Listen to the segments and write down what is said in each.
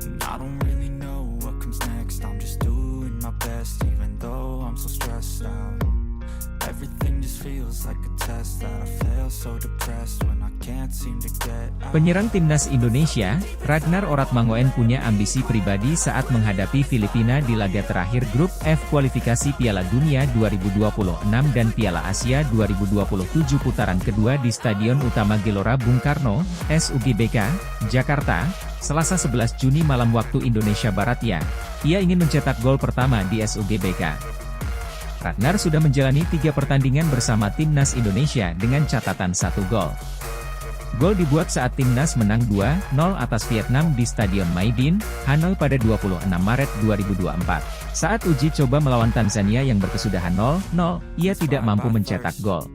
And I don't really know what comes next. I'm just doing my best, even though I'm so stressed out. Everything just feels like a test that I fail, so depressed when I can't seem to get out. Penyerang timnas Indonesia, Ragnar Oratmangoen punya ambisi pribadi saat menghadapi Filipina di laga terakhir grup F kualifikasi Piala Dunia 2026 dan Piala Asia 2027 putaran kedua di Stadion Utama Gelora Bung Karno, SUGBK, Jakarta, Selasa 11 Juni malam waktu Indonesia Barat ya. Ia ingin mencetak gol pertama di SUGBK. Ragnar sudah menjalani 3 pertandingan bersama timnas Indonesia dengan catatan 1 gol. Gol dibuat saat timnas menang 2-0 atas Vietnam di Stadion Maidin, Hanoi pada 26 Maret 2024. Saat uji coba melawan Tanzania yang berkesudahan 0-0, ia tidak mampu mencetak gol.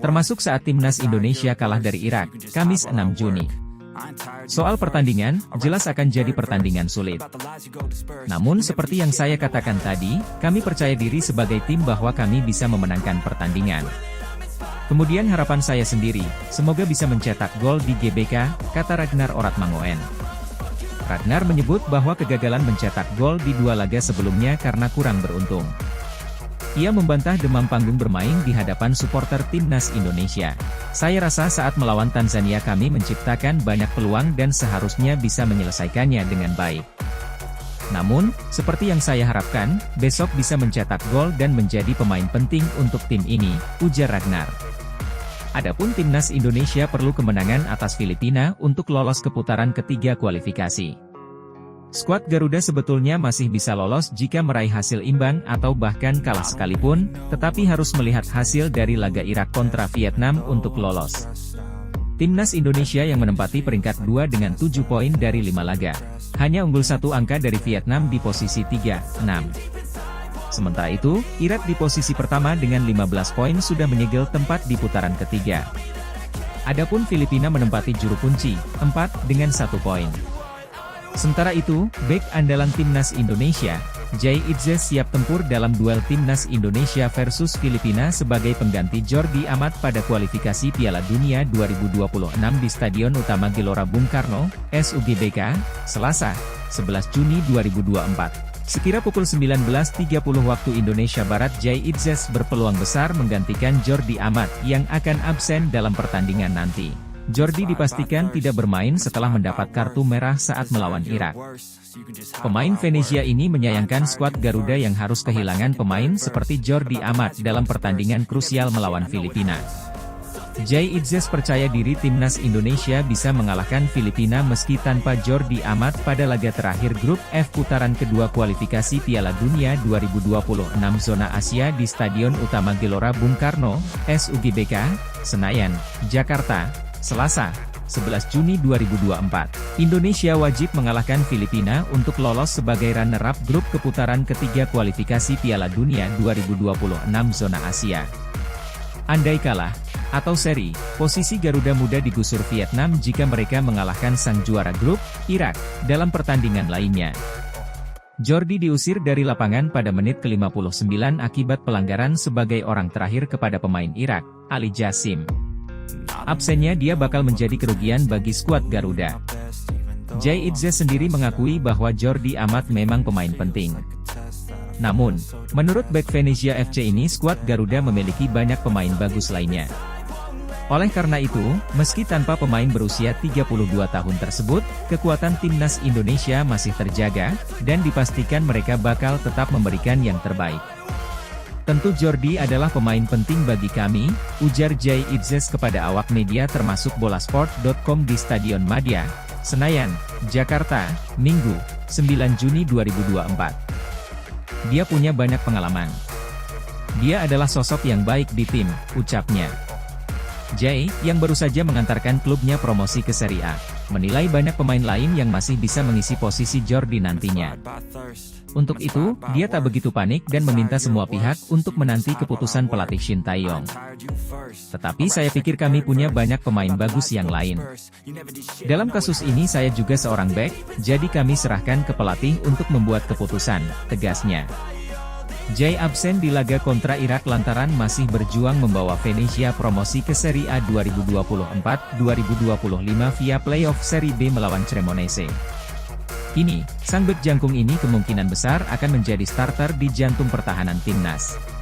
Termasuk saat timnas Indonesia kalah dari Irak, Kamis 6 Juni. Soal pertandingan, jelas akan jadi pertandingan sulit. Namun seperti yang saya katakan tadi, kami percaya diri sebagai tim bahwa kami bisa memenangkan pertandingan. Kemudian harapan saya sendiri, semoga bisa mencetak gol di GBK, kata Ragnar Oratmangoen. Ragnar menyebut bahwa kegagalan mencetak gol di 2 laga sebelumnya karena kurang beruntung. Ia membantah demam panggung bermain di hadapan supporter timnas Indonesia. Saya rasa saat melawan Tanzania kami menciptakan banyak peluang dan seharusnya bisa menyelesaikannya dengan baik. Namun, seperti yang saya harapkan, besok bisa mencetak gol dan menjadi pemain penting untuk tim ini, ujar Ragnar. Adapun timnas Indonesia perlu kemenangan atas Filipina untuk lolos ke putaran ketiga kualifikasi. Skuad Garuda sebetulnya masih bisa lolos jika meraih hasil imbang atau bahkan kalah sekalipun, tetapi harus melihat hasil dari laga Irak kontra Vietnam untuk lolos. Timnas Indonesia yang menempati peringkat 2 dengan 7 poin dari 5 laga. Hanya unggul 1 angka dari Vietnam di posisi 3-6. Sementara itu, Irak di posisi pertama dengan 15 poin sudah menyegel tempat di putaran ketiga. Adapun Filipina menempati juru kunci, 4 dengan 1 poin. Sementara itu, bek andalan timnas Indonesia, Jay Itzes siap tempur dalam duel timnas Indonesia versus Filipina sebagai pengganti Jordi Amat pada kualifikasi Piala Dunia 2026 di Stadion Utama Gelora Bung Karno, SUGBK, Selasa, 11 Juni 2024. Sekira pukul 19.30 waktu Indonesia Barat, Jay Itzes berpeluang besar menggantikan Jordi Amat yang akan absen dalam pertandingan nanti. Jordi dipastikan tidak bermain setelah mendapat kartu merah saat melawan Irak. Pemain Venezia ini menyayangkan skuad Garuda yang harus kehilangan pemain seperti Jordi Amat dalam pertandingan krusial melawan Filipina. Jay Itzes percaya diri timnas Indonesia bisa mengalahkan Filipina meski tanpa Jordi Amat pada laga terakhir grup F putaran kedua kualifikasi Piala Dunia 2026 zona Asia di Stadion Utama Gelora Bung Karno, SUGBK, Senayan, Jakarta, Selasa, 11 Juni 2024. Indonesia wajib mengalahkan Filipina untuk lolos sebagai runner-up grup keputaran ketiga kualifikasi Piala Dunia 2026 zona Asia. Andai kalah, atau seri, posisi Garuda Muda digusur Vietnam jika mereka mengalahkan sang juara grup, Irak, dalam pertandingan lainnya. Jordi diusir dari lapangan pada menit ke-59 akibat pelanggaran sebagai orang terakhir kepada pemain Irak, Ali Jassim. Absennya dia bakal menjadi kerugian bagi skuad Garuda. Jay Itzes sendiri mengakui bahwa Jordi Amat memang pemain penting. Namun, menurut bek Venezia FC ini skuad Garuda memiliki banyak pemain bagus lainnya. Oleh karena itu, meski tanpa pemain berusia 32 tahun tersebut, kekuatan timnas Indonesia masih terjaga, dan dipastikan mereka bakal tetap memberikan yang terbaik. Tentu Jordi adalah pemain penting bagi kami, ujar Jay Itzes kepada awak media termasuk Bolasport.com di Stadion Madia, Senayan, Jakarta, Minggu, 9 Juni 2024. Dia punya banyak pengalaman. Dia adalah sosok yang baik di tim, ucapnya. Jay, yang baru saja mengantarkan klubnya promosi ke Serie A, menilai banyak pemain lain yang masih bisa mengisi posisi Jordi nantinya. Untuk itu, dia tak begitu panik dan meminta semua pihak untuk menanti keputusan pelatih Shin Tae-yong. Tetapi saya pikir kami punya banyak pemain bagus yang lain. Dalam kasus ini saya juga seorang bek, jadi kami serahkan ke pelatih untuk membuat keputusan, tegasnya. Jay absen di laga kontra Irak lantaran masih berjuang membawa Venezia promosi ke Serie A 2024-2025 via playoff Serie B melawan Cremonese. Kini, sang bek jangkung ini kemungkinan besar akan menjadi starter di jantung pertahanan timnas.